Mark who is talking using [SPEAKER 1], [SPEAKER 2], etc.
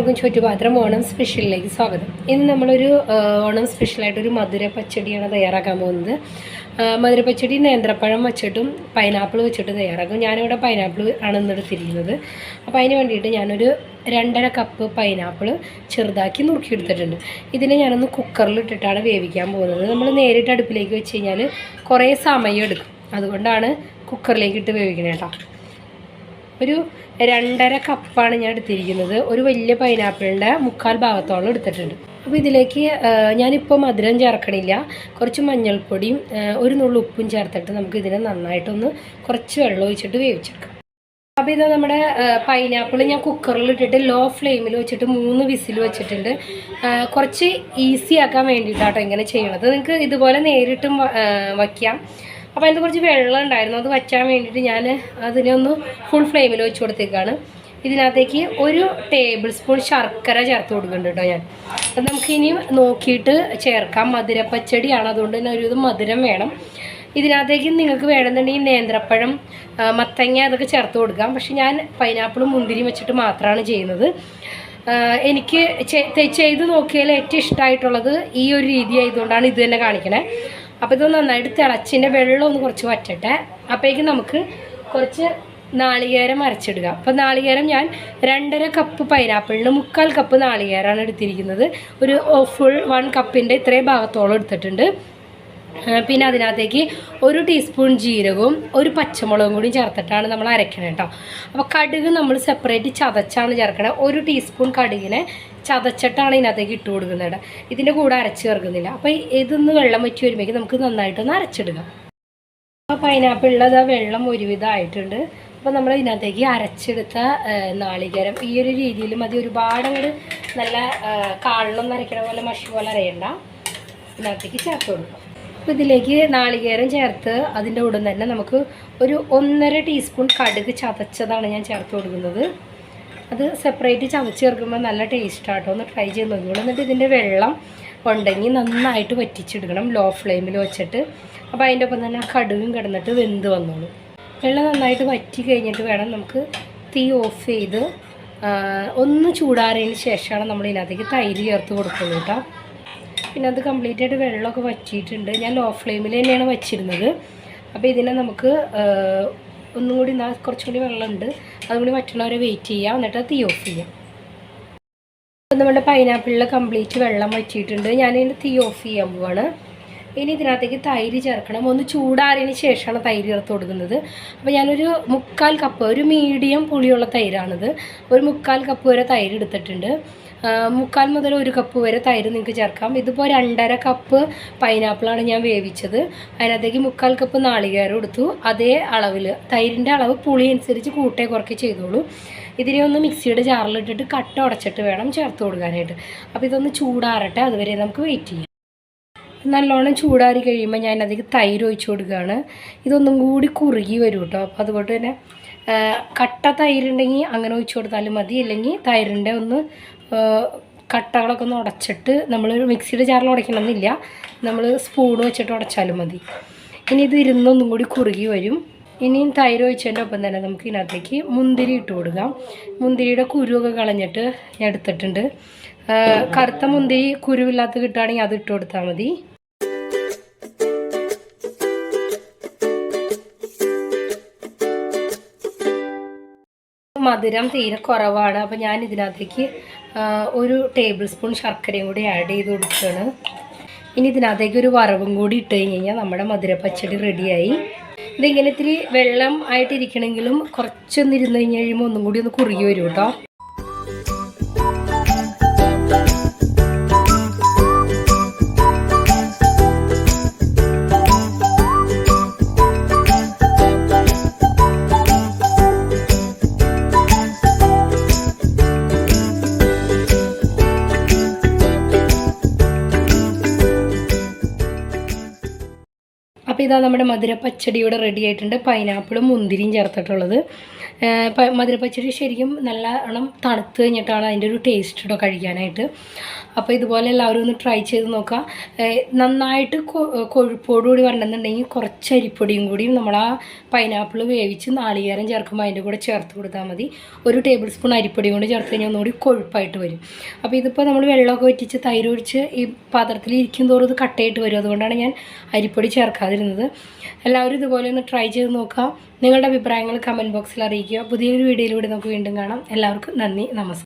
[SPEAKER 1] എല്ലാവർക്കും ചുറ്റുപാത്രം ഓണം സ്പെഷ്യലിലേക്ക് സ്വാഗതം. ഇന്ന് നമ്മളൊരു ഓണം സ്പെഷ്യലായിട്ടൊരു മധുര പച്ചടിയാണ് തയ്യാറാക്കാൻ പോകുന്നത്. മധുര പച്ചടി നേന്ത്രപ്പഴം വെച്ചിട്ടും പൈനാപ്പിൾ വെച്ചിട്ടും തയ്യാറാക്കും. ഞാനിവിടെ പൈനാപ്പിൾ ആണ് ഇന്ന് എടുത്തിരിക്കുന്നത്. അപ്പോൾ അതിന് വേണ്ടിയിട്ട് ഞാനൊരു 2.5 കപ്പ് പൈനാപ്പിൾ ചെറുതാക്കി നുറുക്കിയെടുത്തിട്ടുണ്ട്. ഇതിനെ ഞാനൊന്ന് കുക്കറിലിട്ടിട്ടാണ് വേവിക്കാൻ പോകുന്നത്. നമ്മൾ നേരിട്ട് അടുപ്പിലേക്ക് വെച്ച് കഴിഞ്ഞാൽ കുറേ സമയം എടുക്കും. അതുകൊണ്ടാണ് കുക്കറിലേക്ക് ഇട്ട് വേവിക്കണേ കേട്ടോ. ഒരു 2.5 കപ്പാണ് ഞാൻ എടുത്തിരിക്കുന്നത്. ഒരു വലിയ പൈനാപ്പിളിൻ്റെ 1/4 ഭാഗത്തോളം എടുത്തിട്ടുണ്ട്. അപ്പോൾ ഇതിലേക്ക് ഞാനിപ്പോൾ മധുരം ചേർക്കണില്ല. കുറച്ച് മഞ്ഞൾപ്പൊടിയും ഒരു നുള്ളു ഉപ്പും ചേർത്തിട്ട് നമുക്ക് ഇതിനെ നന്നായിട്ടൊന്ന് കുറച്ച് വെള്ളം ഒഴിച്ചിട്ട് വേവിച്ചെടുക്കാം. അപ്പോൾ ഇത് നമ്മുടെ പൈനാപ്പിൾ ഞാൻ കുക്കറിലിട്ടിട്ട് ലോ ഫ്ലെയിമിൽ വെച്ചിട്ട് 3 വിസിൽ വെച്ചിട്ടുണ്ട്. കുറച്ച് ഈസി ആക്കാൻ വേണ്ടിയിട്ടാട്ടോ ഇങ്ങനെ ചെയ്യണത്. നിങ്ങൾക്ക് ഇതുപോലെ നേരിട്ടും വയ്ക്കാം. അപ്പോൾ അതിന് കുറച്ച് വെള്ളം ഉണ്ടായിരുന്നു, അത് വച്ചാൻ വേണ്ടിയിട്ട് ഞാൻ അതിനെ ഒന്ന് ഫുൾ ഫ്ലെയിമിൽ വെച്ച് കൊടുത്തേക്കാണ്. ഇതിനകത്തേക്ക് 1 ടേബിൾ സ്പൂൺ ശർക്കര ചേർത്ത് കൊടുക്കുന്നുണ്ട് കേട്ടോ ഞാൻ. അത് നമുക്ക് ഇനിയും നോക്കിയിട്ട് ചേർക്കാം. മധുര പച്ചടിയാണ്, അതുകൊണ്ട് തന്നെ ഒരു മധുരം വേണം. ഇതിനകത്തേക്ക് നിങ്ങൾക്ക് വേണമെന്നുണ്ടെങ്കിൽ നേന്ത്രപ്പഴം, മത്തങ്ങ അതൊക്കെ ചേർത്ത് കൊടുക്കാം. പക്ഷെ ഞാൻ പൈനാപ്പിളും മുന്തിരിയും വെച്ചിട്ട് മാത്രമാണ് ചെയ്യുന്നത്. എനിക്ക് ചെയ്ത് നോക്കിയാൽ ഏറ്റവും ഇഷ്ടമായിട്ടുള്ളത് ഈ ഒരു രീതി ആയതുകൊണ്ടാണ് ഇത് തന്നെ കാണിക്കണേ. അപ്പോൾ ഇത് നന്നായിട്ട് തിളച്ചിൻ്റെ വെള്ളം ഒന്ന് കുറച്ച് വറ്റട്ടെ. അപ്പോഴേക്കും നമുക്ക് കുറച്ച് നാളികേരം അരച്ചിടുക. അപ്പോൾ നാളികേരം ഞാൻ 2.5 കപ്പ് പൈനാപ്പിളിന് 1/4 കപ്പ് നാളികേരമാണ് എടുത്തിരിക്കുന്നത്. ഒരു ഫുൾ 1 കപ്പിൻ്റെ ഇത്രയും ഭാഗത്തോളം എടുത്തിട്ടുണ്ട്. പിന്നെ അതിനകത്തേക്ക് 1 ടീസ്പൂൺ ജീരകവും 1 പച്ചമുളകും കൂടി ചേർത്തിട്ടാണ് നമ്മൾ അരയ്ക്കണത് കേട്ടോ. അപ്പോൾ കടുക് നമ്മൾ സെപ്പറേറ്റ് ചതച്ചാണ് ചേർക്കണത്. 1 ടീസ്പൂൺ കടുകിനെ ചതച്ചിട്ടാണ് ഇതിനകത്തേക്ക് ഇട്ട് കൊടുക്കുന്നത്. ഇതിൻ്റെ കൂടെ അരച്ച് ചേർക്കുന്നില്ല. അപ്പോൾ ഇതൊന്ന് വെള്ളം വെച്ച് വരുമ്പോഴേക്കും നമുക്ക് നന്നായിട്ടൊന്ന് അരച്ചിടുക. അപ്പോൾ പൈനാപ്പിളിലത് വെള്ളം ഒരുവിധമായിട്ടുണ്ട്. അപ്പോൾ നമ്മൾ ഇതിനകത്തേക്ക് അരച്ചെടുത്ത നാളികേരം ഈ ഒരു രീതിയിൽ മതി. ഒരുപാട് അങ്ങോട്ട് നല്ല കാളിലൊന്നും അരയ്ക്കണ പോലെ മഷി പോലെ അരയണ്ട. ഇതിനകത്തേക്ക് ചേർത്ത് കൊടുക്കാം. അപ്പോൾ ഇതിലേക്ക് നാളികേരം ചേർത്ത് അതിൻ്റെ ഉടൻ തന്നെ നമുക്ക് ഒരു 1.5 ടീസ്പൂൺ കടുക് ചതച്ചതാണ് ഞാൻ ചേർത്ത് കൊടുക്കുന്നത്. അത് സെപ്പറേറ്റ് ചതച്ച് ചേർക്കുമ്പോൾ നല്ല ടേസ്റ്റാട്ടോ. ഒന്ന് ട്രൈ ചെയ്ത് നോക്കിക്കോളൂ. എന്നിട്ട് ഇതിൻ്റെ വെള്ളം ഉണ്ടെങ്കിൽ നന്നായിട്ട് വറ്റിച്ചെടുക്കണം ലോ ഫ്ലെയിമിൽ വെച്ചിട്ട്. അപ്പോൾ അതിൻ്റെ ഒപ്പം തന്നെ ആ കടുകും കിടന്നിട്ട് വെന്ത് വന്നോളൂ. വെള്ളം നന്നായിട്ട് വറ്റി കഴിഞ്ഞിട്ട് വേണം നമുക്ക് തീ ഓഫ് ചെയ്ത് ഒന്ന് ചൂടാറിയതിന് ശേഷമാണ് നമ്മൾ ഇതിനകത്തേക്ക് തൈര് ചേർത്ത് കൊടുക്കുന്നത് കേട്ടോ. പിന്നെ അത് കംപ്ലീറ്റ് ആയിട്ട് വെള്ളമൊക്കെ വറ്റിയിട്ടുണ്ട്. ഞാൻ ലോ ഫ്ലെയിമിൽ തന്നെയാണ് വച്ചിരുന്നത്. അപ്പോൾ ഇതിനെ നമുക്ക് ഒന്നും കൂടി കുറച്ചും കൂടി വെള്ളമുണ്ട്, അതും കൂടി വറ്റുന്നവരെ വെയിറ്റ് ചെയ്യാം. എന്നിട്ട് തീ ഓഫ് ചെയ്യാം. അപ്പോൾ നമ്മുടെ പൈനാപ്പിളിൽ കംപ്ലീറ്റ് വെള്ളം വറ്റിയിട്ടുണ്ട്. ഞാനിതിൻ്റെ തീ ഓഫ് ചെയ്യാൻ പോവാണ്. ഇനി ഇതിനകത്തേക്ക് തൈര് ചേർക്കണം. ഒന്ന് ചൂടാറിയതിന് ശേഷമാണ് തൈര് ചേർത്ത് കൊടുക്കുന്നത്. അപ്പോൾ ഞാനൊരു 1/4 കപ്പ്, ഒരു മീഡിയം പുളിയുള്ള തൈരാണിത്. ഒരു 1/4 കപ്പ് വരെ തൈര് എടുത്തിട്ടുണ്ട്. 1/4 മുതൽ 1 കപ്പ് വരെ തൈര് നിങ്ങൾക്ക് ചേർക്കാം. ഇതിപ്പോൾ 2.5 കപ്പ് പൈനാപ്പിളാണ് ഞാൻ വേവിച്ചത്. അതിനകത്തേക്ക് 1/4 കപ്പ് നാളികേരം എടുത്തു. അതേ അളവിൽ തൈരിൻ്റെ അളവ് പുളി അനുസരിച്ച് കൂട്ടേ കുറയ്ക്ക് ചെയ്തോളൂ. ഇതിനെ ഒന്ന് മിക്സിയുടെ ജാറിലിട്ടിട്ട് കട്ട ഉടച്ചിട്ട് വേണം ചേർത്ത് കൊടുക്കാനായിട്ട്. അപ്പോൾ ഇതൊന്ന് ചൂടാറട്ടെ, അതുവരെ നമുക്ക് വെയിറ്റ് ചെയ്യാം. നല്ലോണം ചൂടാറി കഴിയുമ്പോൾ ഞാൻ അതിലേക്ക് തൈര് ഒഴിച്ച് കൊടുക്കുകയാണ്. ഇതൊന്നും കൂടി കുറുകി വരും കേട്ടോ. അപ്പോൾ അതുകൊണ്ട് തന്നെ കട്ട തൈരുണ്ടെങ്കിൽ അങ്ങനെ ഒഴിച്ച് കൊടുത്താലും മതി. അല്ലെങ്കിൽ തൈരിൻ്റെ ഒന്ന് കട്ടകളൊക്കെ ഒന്ന് ഉടച്ചിട്ട് നമ്മൾ മിക്സിയുടെ ജാറിൽ ഉടയ്ക്കണമെന്നില്ല, നമ്മൾ സ്പൂൺ വെച്ചിട്ട് ഉടച്ചാലും മതി. ഇനി ഇത് ഇരുന്നൊന്നും കൂടി കുറുകി വരും. ഇനിയും തൈര് ഒഴിച്ചതിൻ്റെ ഒപ്പം തന്നെ നമുക്ക് ഇതിനകത്തേക്ക് മുന്തിരി ഇട്ട് കൊടുക്കാം. മുന്തിരിയുടെ കുരുവൊക്കെ കളഞ്ഞിട്ട് ഞാൻ എടുത്തിട്ടുണ്ട്. കറുത്ത മുന്തിരി കുരുവില്ലാത്ത കിട്ടുകയാണെങ്കിൽ അത് ഇട്ട് കൊടുത്താൽ മതി. മധുരം തീരെ കുറവാണ്. അപ്പോൾ ഞാൻ ഇതിനകത്തേക്ക് 1 ടേബിൾ സ്പൂൺ ശർക്കരയും കൂടി ആഡ് ചെയ്ത് കൊടുക്കുകയാണ്. ഇനി ഇതിനകത്തേക്ക് ഒരു വറവും കൂടി ഇട്ട് കഴിഞ്ഞാൽ നമ്മുടെ മധുര പച്ചടി റെഡിയായി. ഇതിങ്ങനെ ഇത്തിരി വെള്ളം ആയിട്ടിരിക്കണമെങ്കിലും കുറച്ചൊന്ന് ഇരുന്ന് കഴിഞ്ഞ് കഴിയുമ്പോൾ ഒന്നും കൂടി ഒന്ന് കുറുകി വരും കേട്ടോ. അപ്പോൾ ഇതാ നമ്മുടെ മധുര പച്ചടി ഇവിടെ റെഡി ആയിട്ടുണ്ട്. പൈനാപ്പിളും മുന്തിരിയും ചേർത്തിട്ടുള്ളത്. മധുരപ്പച്ചടി ശരിക്കും നല്ലോണം തണുത്ത് കഴിഞ്ഞിട്ടാണ് അതിൻ്റെ ഒരു ടേസ്റ്റ് കേട്ടോ കഴിക്കാനായിട്ട്. അപ്പോൾ ഇതുപോലെ എല്ലാവരും ഒന്ന് ട്രൈ ചെയ്ത് നോക്കുക. നന്നായിട്ട് കൊഴുപ്പോടുകൂടി വരണമെന്നുണ്ടെങ്കിൽ കുറച്ച് അരിപ്പൊടിയും കൂടിയും നമ്മൾ ആ പൈനാപ്പിൾ വേവിച്ച് നാളികേരം ചേർക്കുമ്പോൾ അതിൻ്റെ കൂടെ ചേർത്ത് കൊടുത്താൽ മതി. 1 ടേബിൾ സ്പൂൺ അരിപ്പൊടിയും കൂടി ചേർത്ത് കഴിഞ്ഞാൽ ഒന്നുകൂടി കൊഴുപ്പായിട്ട് വരും. അപ്പോൾ ഇതിപ്പോൾ നമ്മൾ വെള്ളമൊക്കെ വറ്റിച്ച് തൈര് ഒഴിച്ച് ഈ പാത്രത്തിൽ ഇരിക്കും തോറും ഇത് കട്ടയായിട്ട് വരും. അതുകൊണ്ടാണ് ഞാൻ അരിപ്പൊടി ചേർക്കാതിരുന്നത്. എല്ലാവരും ഇതുപോലെ ഒന്ന് ട്രൈ ചെയ്ത് നോക്കുക. നിങ്ങളുടെ അഭിപ്രായങ്ങൾ കമൻറ്റ് ബോക്സിൽ അറിയിക്കുക. പുതിയൊരു വീഡിയോയിലൂടെ നമുക്ക് വീണ്ടും കാണാം. എല്ലാവർക്കും നന്ദി, നമസ്കാരം.